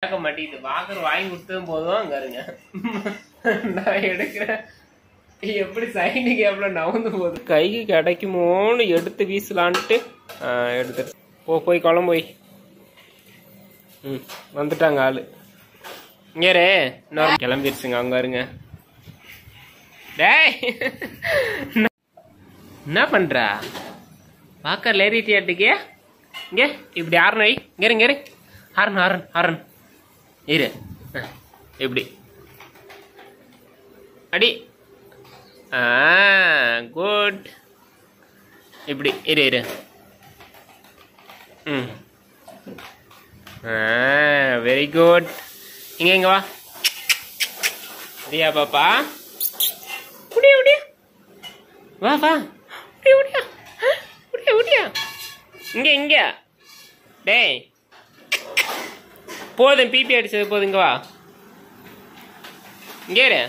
கேட்க மாட்டேங்குது. வாக்கர் வாங்கி கொடுத்ததும் போதும் அங்க இருங்க. நான் எடுக்கிறேன். எப்படி சைனி கேப்ல நவுந்து போகுது. கைக்கு கிடைக்குமோன்னு எடுத்து வீசலான்ட்டு எடுத்துட்டு போய் குழம்பு போய். வந்துட்டாங்க ஆளு. இங்கரே இன்னொரு கிளம்பிருச்சுங்க. அங்க இருங்க. டேய் என்ன பண்றா? வாக்கர்ல ஏறிட்டியாட்டுக்கே. இங்க இப்படி ஆரன் வை. இங்க இரு ஆரன் ஆரன் ஆரன் இரு. இப்படி அடி. குட். இப்படி இரு இரு. Very good. இங்க வா. ரியா பாப்பா உடியா உடியா வா வா. உடியா உடியா உடியா உடியா. இங்க டேய் போதும். பிபி அடிச்சது போதும். இங்க வா. இங்கே இரு.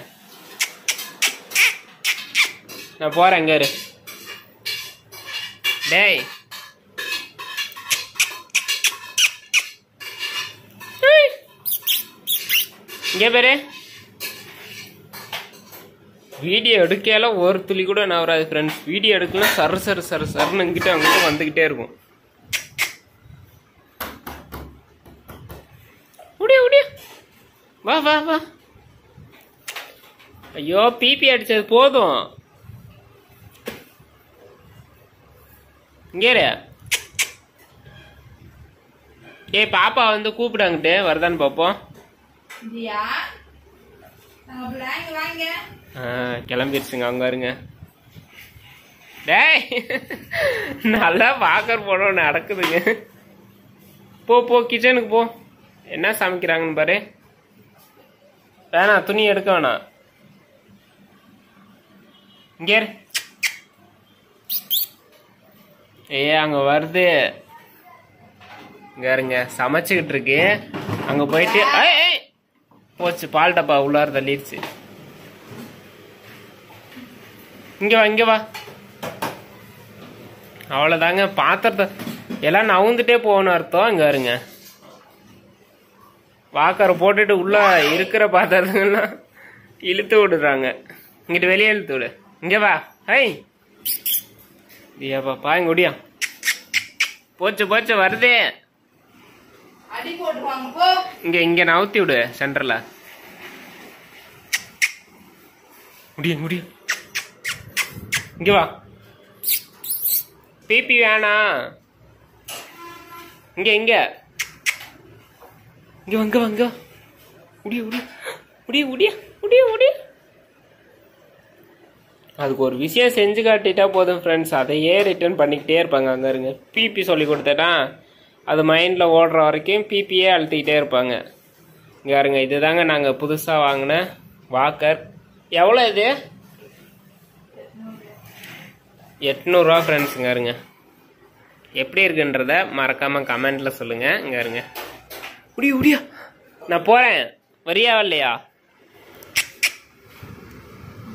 நான் போறேன். இங்க இரு. டேய் இங்கே பேரு வீடியோ எடுக்கல ஒரு துளி கூட நான் வராது ஃப்ரெண்ட்ஸ். வீடியோ எடுக்கலாம் சருன்னு இங்கிட்ட அங்கிட்ட வந்துகிட்டே இருக்கும். வா வா வா. ஐயோ பிபி அடிச்சது போதும். இங்கே ஏய் பாப்பா வந்து கூப்பிடாங்கிட்டு வருதான்னு பாப்போம். கிளம்பிருச்சுங்க. அங்க இருங்க. டேய் நல்லா வாக்கர் போட நடக்குதுங்க. போ கிச்சனுக்கு போ. என்ன சமைக்கிறாங்கன்னு பாரு. வேணாம் துணி எடுக்க வேணாம். இங்கே அங்க வருது. இங்க இருங்க. சமைச்சுக்கிட்டு இருக்கு. அங்க போயிட்டு போச்சு. பால் டப்பா உள்ளார தள்ளிடுச்சு. இங்க வா. அவ்வளவுதாங்க. பாத்திரத்தை எல்லாம் நவுந்துட்டே போகணும் அர்த்தம். இங்க இருங்க. வாக்கரை போட்டுட்டு உள்ள இருக்கிற பாத்திரங்கள்லாம் இழுத்து விடுறாங்க. இங்கிட்டு வெளியே இழுத்து விடு. இங்க வா. பாப்பா இங்க முடியா. போச்சு வருதே. இங்க நவுத்தி விடு சென்டர்ல. முடியும். இங்க வா. பிபி வேணா. இங்க வாங்க. முடிய. அதுக்கு ஒரு விஷயம் செஞ்சு காட்டிட்டா போதும் ஃப்ரெண்ட்ஸ். அதையே ரிட்டர்ன் பண்ணிக்கிட்டே இருப்பாங்க. அங்க இருங்க. பிபி சொல்லி கொடுத்தேன்னா அது மைண்ட்ல ஓடுற வரைக்கும் பிபியே அழுத்திக்கிட்டே இருப்பாங்க. இங்க இருங்க. இதுதாங்க நாங்க புதுசா வாங்கின வாக்கர். எவ்வளோ இது? 800 ரூபா ஃப்ரெண்ட்ஸ். இங்க இருங்க. எப்படி இருக்குன்றத மறக்காம கமெண்ட்ல சொல்லுங்க. இங்க இருங்க. முடியா. நான் போறேன். வரியா இல்லையா?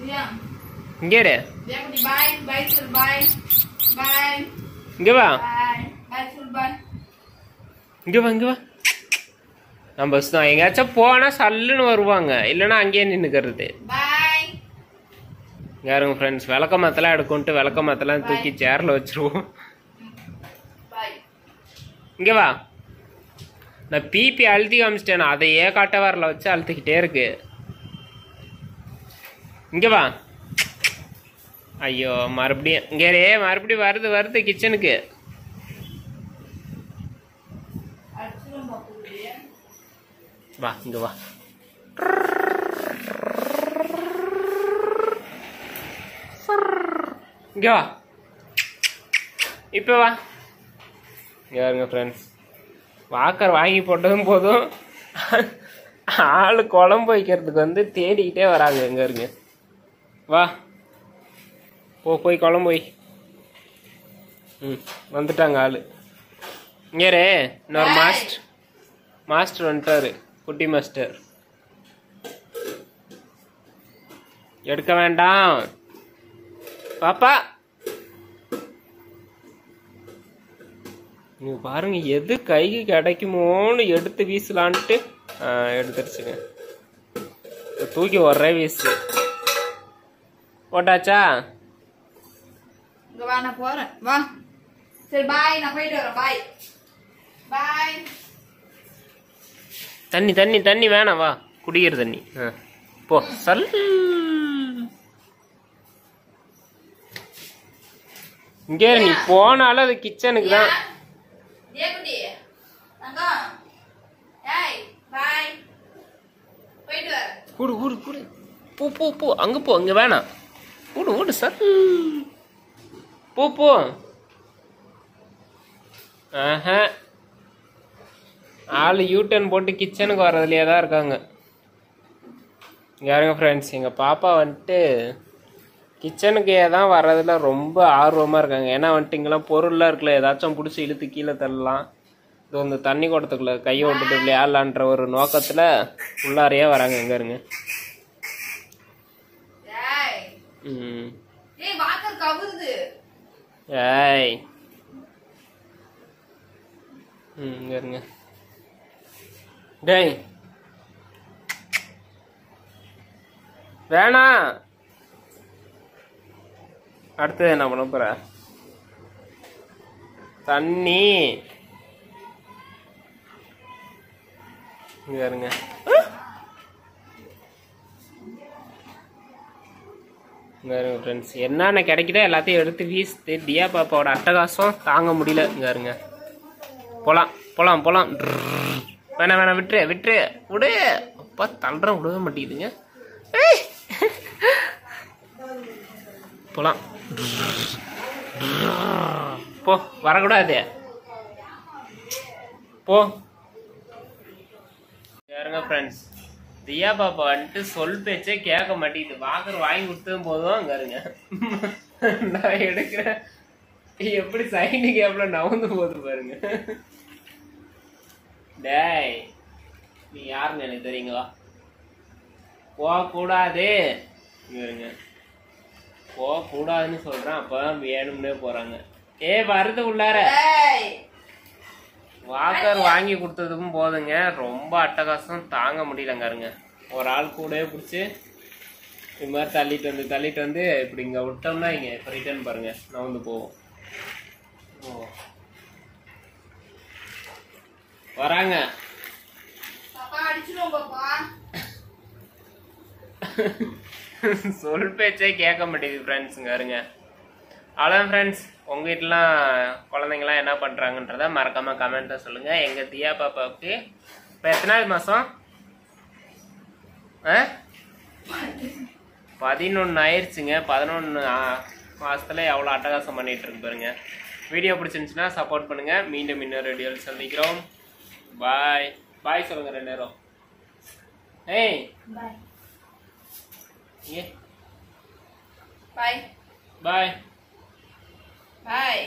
இங்க இங்க வா. இங்க வா. நம்ம பஸ் தான். எங்கேயாச்சும் போனா சல்லுன்னு வருவாங்க. இல்லைன்னா அங்கேயே நின்னுக்கிறது. யாருங்க ஃப்ரெண்ட்ஸ் விளக்க மத்தெல்லாம் எடுக்கும்ட்டு விளக்க மத்தெல்லாம் தூக்கி சேர்ல வச்சிருவோம். இங்க வா. நான் பிபி அழுத்தி காமிச்சிட்டேன். அதையே காட்ட வரல வச்சு அழுத்திக்கிட்டே இருக்கு. இங்க வா. ஐயோ மறுபடியும் மறுபடியும் வருது கிச்சனுக்கு. வா இங்க வா. இங்க வா. இப்ப வா. யாருங்க ஃப்ரெண்ட்ஸ் வாக்கர் வாங்கி போட்டதும் போதும் ஆளு குழம்பு வைக்கிறதுக்கு வந்து தேடிக்கிட்டே வராங்க. இங்க இருங்க. வா போய் குழம்பு வை. வந்துட்டாங்க ஆளு. இங்கே இன்னொரு மாஸ்டர் வந்துட்டாரு. குட்டி மாஸ்டர். எடுக்க வேண்டாம் பாப்பா. நீங்க பாருங்க எது கைக்கு கிடைக்குமோன்னு எடுத்து வீசலான்ட்டு எடுத்துருச்சுங்க. தூக்கி ஒரே வீசு போட்டாச்சா? வா நான் போறேன். வா சரி பாய், நான் போயிட்டு வரேன். பாய் பாய். தண்ணி தண்ணி தண்ணி வேணாம், வா குடிக்கிற தண்ணி. போ சல். இங்கே நீ போனாலும் அது கிச்சனுக்கு தான். கூடு கூடு கூடு. போ போ போ, அங்க போ, அங்க வேணாம். கூடு கூடு சார். போ போ. ஆஹா, ஆள் யூட்டன் போட்டு கிச்சனுக்கு வர்றதுலையே தான் இருக்காங்க. யாருங்க ஃப்ரெண்ட்ஸ், எங்கள் பாப்பா வந்துட்டு கிச்சனுக்கு தான் வர்றதுல ரொம்ப ஆர்வமாக இருக்காங்க. ஏன்னா வந்துட்டு இங்கெல்லாம் பொருள்லாம் இருக்குல்ல, ஏதாச்சும் பிடிச்சி இழுத்து கீழே தள்ளலாம், இது வந்து தண்ணி குடத்துக்குள்ள கையை விட்டுட்டு விளையாடலான்ற ஒரு நோக்கத்தில் உள்ளாரையே வராங்க. எங்க இருங்க. ஏய் இங்க இருங்க. டேய் வேணாம். அடுத்தது என்ன பண்ண போற? தண்ணி இங்க இருங்க. இங்க இருங்க ஃப்ரெண்ட்ஸ், என்னென்ன கிடைக்குதோ எல்லாத்தையும் எடுத்து வீசுது. தியா பாப்பாவோட அட்டகாசம் தாங்க முடியல. இங்க இருங்க. போலாம் போலாம் போலாம். வேணாம் வேணாம், விட்டுரு விட்டுரு, விடு. அப்பா தள்ளுற விடவே மாட்டேங்குதுங்க. போலாம். போ, வரக்கூடாது. போ. யாருங்க ஃப்ரெண்ட்ஸ், தியா பாப்பா வந்துட்டு சொல் பேச்சே கேட்க மாட்டேங்குது. வாக்கர் வாங்கி கொடுத்ததும் போதும். அங்க இருங்க, நான் எடுக்கிறேன். எப்படி சைனு கேப்ல நவுந்து போகுது பாருங்க. டேய் நீ யாருன்னு எனக்கு தெரியுங்களா? போகக்கூடாது. இருங்க, போகக்கூடாதுன்னு சொல்றேன், அப்பதான் வேணும்னே போறாங்க. வருது உள்ளார. வாக்கர் வாங்கி கொடுத்ததுக்கும் போதுங்க, ரொம்ப அட்டகாசம் தாங்க முடியலங்க. இருங்க, ஒரு ஆள் கூடவே பிடிச்சி இது மாதிரி தள்ளிட்டு வந்து இப்படி இங்க விட்டோம்னா இங்க இப்போ ரிட்டர்ன் பாருங்க நவுந்து போவோம். வராங்க. சொல் பேச்சே கேட்க மாட்டேங்குது ஃப்ரெண்ட்ஸுங்க. இருங்க, அவ்வளோதான் ஃப்ரெண்ட்ஸ். உங்கள் வீட்டிலாம் குழந்தைங்களாம் என்ன பண்ணுறாங்கன்றத மறக்காமல் கமெண்ட்டில் சொல்லுங்கள். எங்கள் தியா பாப்பாவுக்கு இப்போ எத்தனாவது மாதம்? 11 ஆயிடுச்சுங்க. 11 மாதத்தில் எவ்வளோ அட்டகாசம் பண்ணிகிட்டு இருக்கு பாருங்க. வீடியோ பிடிச்சிருந்துச்சுன்னா சப்போர்ட் பண்ணுங்கள். மீண்டும் இன்னொரு வீடியோவில் சந்திக்கிறோம். பாய் பாய் சொல்லுங்க 2 நேரம். ஏய் பாய் பாய் பாய்.